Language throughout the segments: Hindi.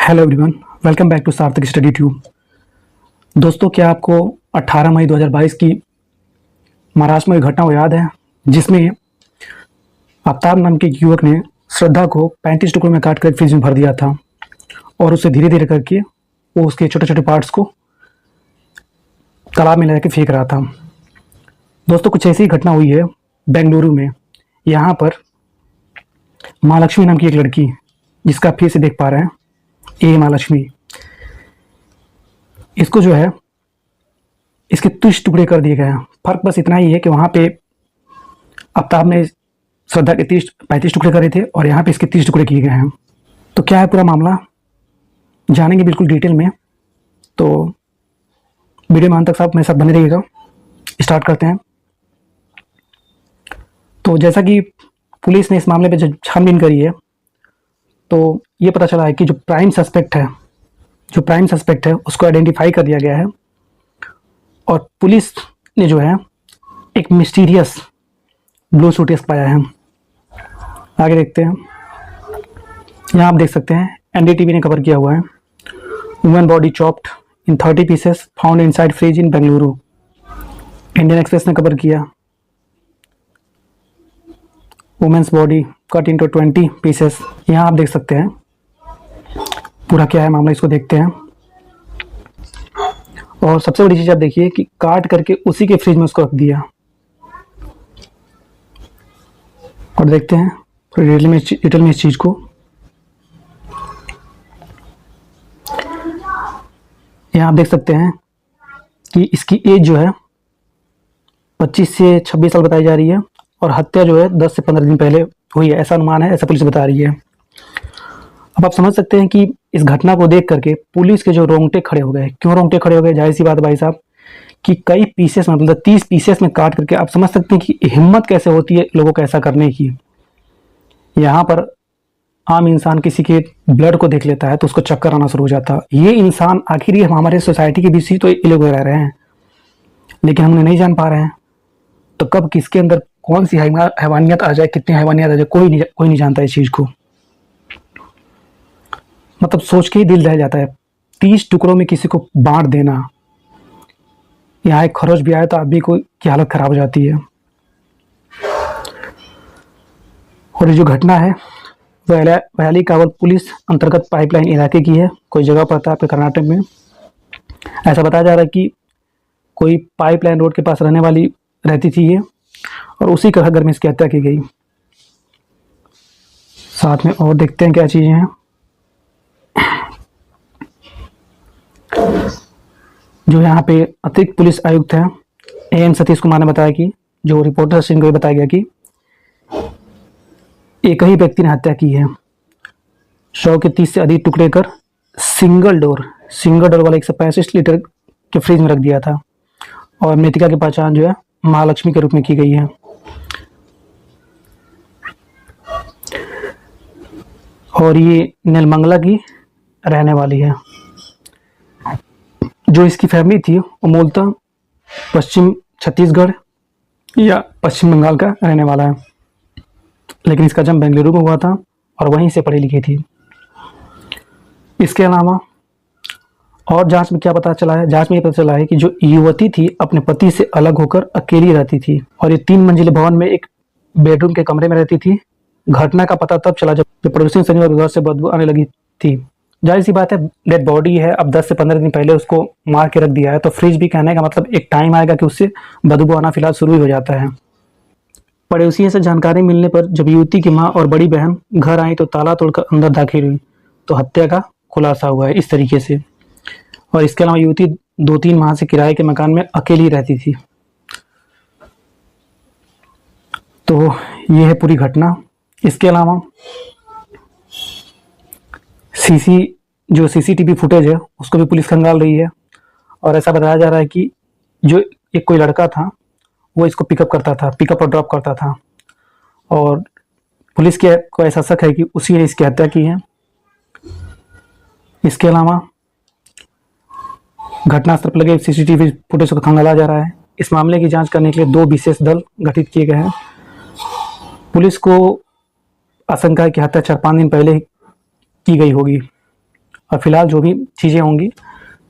Hello everyone, welcome back to Sarthak study tube. दोस्तों, क्या आपको 18 मई 2022 की महाराष्ट्र में एक घटना को याद है, जिसमें आफ्ताब नाम के एक युवक ने श्रद्धा को 35 टुकड़ों में काट कर फ्रिज में भर दिया था और उसे धीरे धीरे करके वो उसके छोटे छोटे पार्ट्स को तालाब में ले जाकर फेंक रहा था। दोस्तों, कुछ ऐसी ही घटना हुई है बेंगलुरु में। यहाँ पर महालक्ष्मी नाम की एक लड़की, जिसका आप फिर से देख पा रहे हैं, ए महालक्ष्मी, इसको जो है इसके 30 टुकड़े कर दिए गए हैं। फर्क बस इतना ही है कि वहाँ पे आफ्ताब ने श्रद्धा के 35 टुकड़े करे थे और यहाँ पे इसके 30 टुकड़े किए गए हैं। तो क्या है पूरा मामला, जानेंगे बिल्कुल डिटेल में। तो वीडियो में अंत तक साहब मेरे साथ बने रहिएगा। स्टार्ट करते हैं। तो जैसा कि पुलिस ने इस मामले पे जब छानबीन करी है, तो ये पता चला है कि जो प्राइम सस्पेक्ट है उसको आइडेंटिफाई कर दिया गया है और पुलिस ने जो है एक मिस्टीरियस ब्लू सूटकेस पाया है। आगे देखते हैं। यहाँ आप देख सकते हैं, एनडीटीवी ने कवर किया हुआ है। Women body chopped in 30 pieces found inside fridge in Bengaluru. Indian Express ने कवर किया, women's body cut into 20 pieces. यहाँ आप देख सकते हैं पूरा क्या है मामला, इसको देखते हैं। और सबसे बड़ी चीज़ आप देखिए कि काट करके उसी के फ्रिज में उसको रख दिया। और देखते हैं डिटेल में इस चीज़ को। यहाँ आप देख सकते हैं कि इसकी एज जो है 25 से 26 साल बताई जा रही है और हत्या जो है 10 से 15 दिन पहले हुई है, ऐसा अनुमान है, ऐसा पुलिस बता रही है। अब आप समझ सकते हैं कि इस घटना को देख करके पुलिस के जो रोंगटे खड़े हो गए। क्यों रोंगटे खड़े हो गए? जाहिर सी बात है भाई साहब कि कई पीसेस में, मतलब 30 पीसेस में काट करके आप समझ सकते हैं कि हिम्मत कैसे होती है लोगों को ऐसा करने की। यहाँ पर आम इंसान किसी के ब्लड को देख लेता है तो उसको चक्कर आना शुरू हो जाता है। ये इंसान आखिर ये हमारे सोसाइटी के बीच ही तो ये लोग रह रहे हैं, लेकिन हम उन्हें नहीं जान पा रहे हैं। तो कब किसके अंदर कौन सी हैवानियत आ जाए, कितनी हैवानियत आ जाए, कोई नहीं जानता इस चीज़ को। मतलब सोच के ही दिल रह जाता है। 30 टुकड़ों में किसी को बांट देना, यहाँ एक खरोच भी आए तो आदमी को की हालत खराब हो जाती है। और ये जो घटना है वैली कावल पुलिस अंतर्गत पाइपलाइन इलाके की है। कोई जगह पड़ता है आपके कर्नाटक में। ऐसा बताया जा रहा है कि कोई पाइपलाइन रोड के पास रहने वाली रहती थी ये, और उसी के घर में इसकी हत्या की गई। साथ में और देखते हैं क्या चीज़ें हैं। जो यहाँ पे अतिरिक्त पुलिस आयुक्त हैं एएन सतीश कुमार ने बताया कि जो रिपोर्टर सिंह को बताया गया कि एक ही व्यक्ति ने हत्या की है। 100 के 30 से अधिक टुकड़े कर सिंगल डोर वाला 165 लीटर के फ्रिज में रख दिया था। और मृतिका की पहचान जो है महालक्ष्मी के रूप में की गई है। और ये नीलमंगला की रहने वाली है। जो इसकी फैमिली थी वो मूलतः पश्चिम छत्तीसगढ़ या पश्चिम बंगाल का रहने वाला है, लेकिन इसका जन्म बेंगलुरु में हुआ था और वहीं से पढ़ी लिखी थी। इसके अलावा और जांच में क्या पता चला है? जांच में ये पता चला है कि जो युवती थी अपने पति से अलग होकर अकेली रहती थी और ये 3 मंजिले भवन में एक बेडरूम के कमरे में रहती थी। घटना का पता तब चला जब पड़ोसियों शनिवार बुधवार से बदबू आने लगी थी। जाहिर सी बात है, डेड बॉडी है, अब 10 से 15 दिन पहले उसको मार के रख दिया है, तो फ्रिज भी कहने का मतलब एक टाइम आएगा कि उससे बदबू आना फिलहाल शुरू ही हो जाता है। पड़ोसियों से जानकारी मिलने पर जब युवती की माँ और बड़ी बहन घर आई तो ताला तोड़कर अंदर दाखिल हुई, तो हत्या का खुलासा हुआ है इस तरीके से। और इसके अलावा युवती 2-3 माह से किराए के मकान में अकेली रहती थी। तो ये है पूरी घटना। इसके अलावा जो सीसीटीवी फुटेज है उसको भी पुलिस खंगाल रही है। और ऐसा बताया जा रहा है कि जो एक कोई लड़का था वो इसको पिकअप और ड्रॉप करता था, और पुलिस को ऐसा शक है कि उसी ने इसकी हत्या की है। इसके अलावा घटनास्थल पर लगे सीसीटीवी फुटेज को खंगाला जा रहा है। इस मामले की जांच करने के लिए 2 विशेष दल गठित किए गए हैं। पुलिस को आशंका है कि हत्या 4-5 दिन पहले की गई होगी। और फिलहाल जो भी चीज़ें होंगी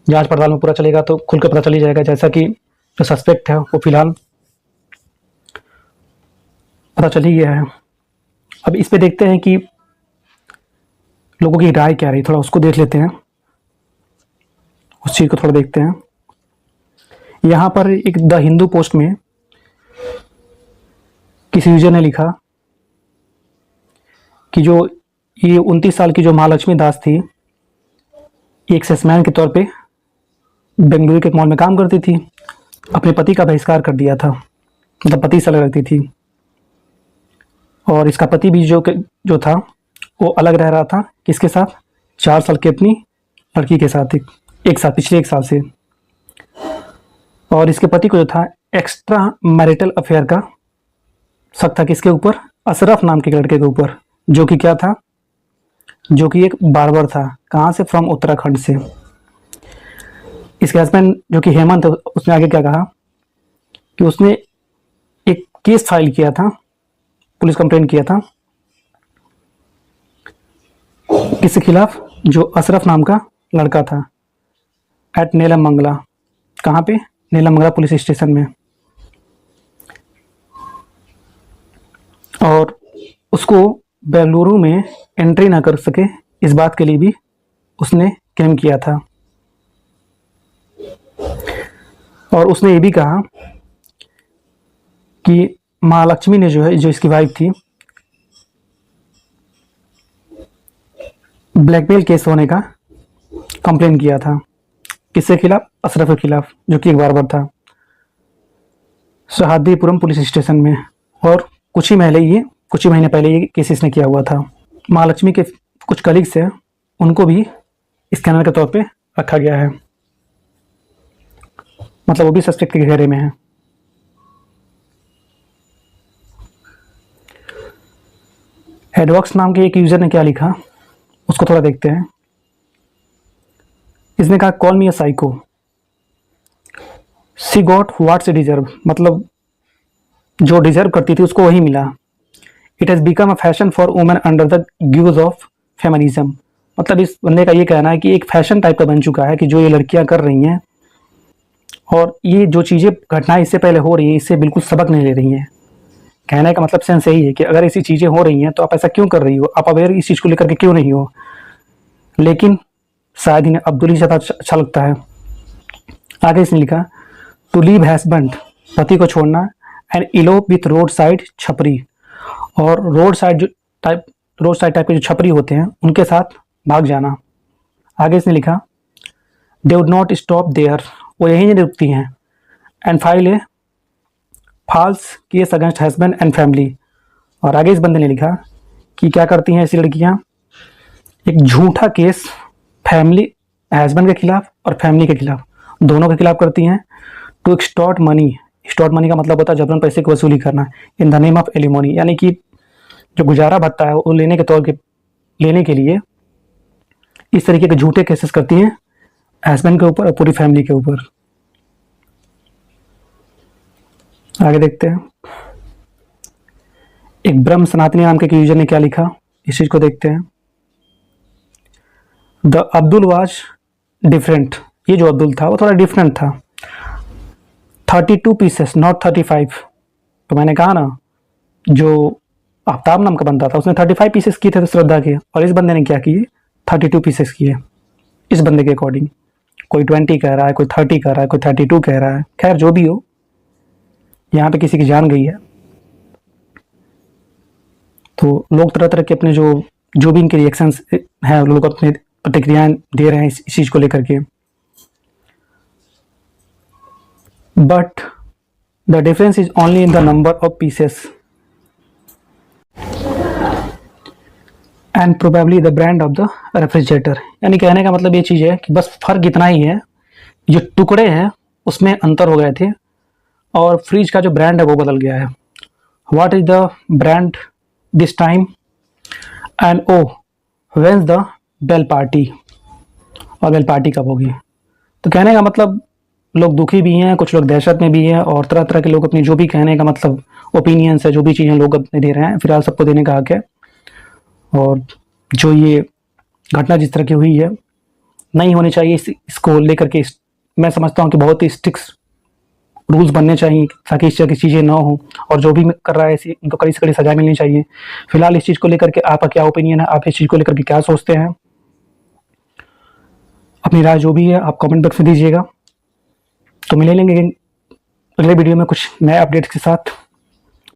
जांच पड़ताल में पूरा चलेगा तो खुल कर पता चल ही जाएगा। जैसा कि जो सस्पेक्ट है वो फिलहाल पता चल ही गया है। अब इस पे देखते हैं कि लोगों की राय क्या रही, थोड़ा उसको देख लेते हैं, उस चीज़ को थोड़ा देखते हैं। यहाँ पर एक द हिंदू पोस्ट में किसी यूजर ने लिखा कि जो ये 29 साल की जो महालक्ष्मी दास थी, एक सेल्समैन के तौर पे बेंगलुरु के एक मॉल में काम करती थी। अपने पति का बहिष्कार कर दिया था, मतलब पति से अलग रहती थी। और इसका पति भी जो था वो अलग रह रहा था, किसके साथ, 4 साल की अपनी लड़की के साथ, एक साथ पिछले 1 साल से। और इसके पति को जो था एक्स्ट्रा मैरिटल अफेयर का शक था, किसके ऊपर, अशरफ नाम के लड़के के ऊपर, जो कि क्या था, जो कि एक बार्बर था। कहाँ से, फ्रॉम उत्तराखंड से। इसके हस्बैंड जो कि हेमंत है, उसने आगे क्या कहा कि उसने एक केस फाइल किया था, पुलिस कंप्लेंट किया था, किसके खिलाफ, जो अशरफ नाम का लड़का था, एट नीलम मंगला। कहाँ पे, नीलम मंगला पुलिस स्टेशन में। और उसको बेंगलुरु में एंट्री ना कर सके, इस बात के लिए भी उसने क्लेम किया था। और उसने ये भी कहा कि महालक्ष्मी ने जो है, जो इसकी वाइफ थी, ब्लैकमेल केस होने का कंप्लेन किया था, किसके खिलाफ, अशरफ के खिलाफ, जो कि एक बार्बर था, शहादीपुरम पुलिस स्टेशन में। और कुछ ही महीने पहले ये केस इसने किया हुआ था। महालक्ष्मी के कुछ कलीग्स हैं, उनको भी स्कैनर के तौर पे रखा गया है, मतलब वो भी सस्पेक्ट के घेरे में है। एडवॉक्स नाम के एक यूजर ने क्या लिखा, उसको थोड़ा देखते हैं। इसने कहा, call me a psycho, she got what she deserve, मतलब जो डिजर्व करती थी उसको वही मिला। It has become a fashion for women under the guise of feminism, मतलब इस बंदे का ये कहना है कि एक फैशन टाइप का बन चुका है कि जो ये लड़कियां कर रही हैं, और ये जो चीज़ें घटनाएं इससे पहले हो रही हैं, इससे बिल्कुल सबक नहीं ले रही हैं। कहने का मतलब सेंस यही है कि अगर ऐसी चीज़ें हो रही हैं तो आप ऐसा क्यों कर रही हो, आप अवेयर इस चीज़ को लेकर के क्यों नहीं हो। लेकिन शायद इन्हें अब्दुल ही ज़्यादा अच्छा लगता है। आगे इसने लिखा, टू लीव हस्बैंड, पति को छोड़ना, and elope with road side छपरी, और रोड साइड टाइप के जो छपरी होते हैं उनके साथ भाग जाना। आगे इसने लिखा, they would not stop there, वो यहीं नहीं रुकती हैं, and file a false case against husband and family. और आगे इस बंदे ने लिखा कि क्या करती हैं ऐसी लड़कियां, एक झूठा केस फैमिली, हस्बैंड के खिलाफ और फैमिली के खिलाफ, दोनों के खिलाफ करती हैं, to extort money. Extort money का मतलब होता है जबरन पैसे की वसूली करना, in the name of alimony, यानी कि जो गुजारा भत्ता है वो लेने के लिए इस तरीके के झूठे केसेस करती हैं हस्बैंड के ऊपर और पूरी फैमिली के ऊपर। आगे देखते हैं, एक ब्रह्म सनातनी नाम के यूजर ने क्या लिखा, इस चीज को देखते हैं। द अब्दुल वाज डिफरेंट, ये जो अब्दुल था वो थोड़ा डिफरेंट था। 32 पीसेस नॉट 35। तो मैंने कहा ना, जो आफ्ताब नाम का बंदा था उसने 35 पीसेस किए थे तो श्रद्धा के, और इस बंदे ने क्या किए, 32 पीसेस किए इस बंदे के अकॉर्डिंग। कोई 20 कह रहा है, कोई 30 कह रहा है, कोई 32 कह रहा है। खैर जो भी हो, यहाँ पे किसी की जान गई है। तो लोग तरह तरह के अपने जो भी इनके रिएक्शंस हैं, लोग अपने प्रतिक्रियाएं दे रहे हैं इस चीज़ को लेकर के। But the difference is only in the number of pieces and probably the brand of the refrigerator. यानी कहने का मतलब ये चीज़ है कि बस फर्क इतना ही है, जो टुकड़े हैं उसमें अंतर हो गए थे और फ्रिज का जो ब्रांड है वो बदल गया है। What is the brand this time, and oh when the bell party, और बेल पार्टी कब होगी। तो कहने का मतलब लोग दुखी भी हैं, कुछ लोग दहशत में भी हैं, और तरह तरह के लोग अपनी जो भी कहने का मतलब ओपिनियंस है, जो भी चीज़ें लोग अपने दे रहे हैं, फिलहाल सबको देने का हक है। और जो ये घटना जिस तरह की हुई है नहीं होने चाहिए। इसको लेकर के मैं समझता हूँ कि बहुत ही स्ट्रिक्ट रूल्स बनने चाहिए ताकि इस तरह की चीज़ें ना हो, और जो भी कर रहा है ऐसी उनको कड़ी से कड़ी सजा मिलनी चाहिए। फिलहाल इस चीज़ को लेकर के आपका क्या ओपिनियन है, आप इस चीज़ को लेकर के क्या सोचते हैं? अपनी राय जो भी है आप कमेंट बॉक्स में दीजिएगा। तो मिलेंगे अगले वीडियो में कुछ नए अपडेट्स के साथ।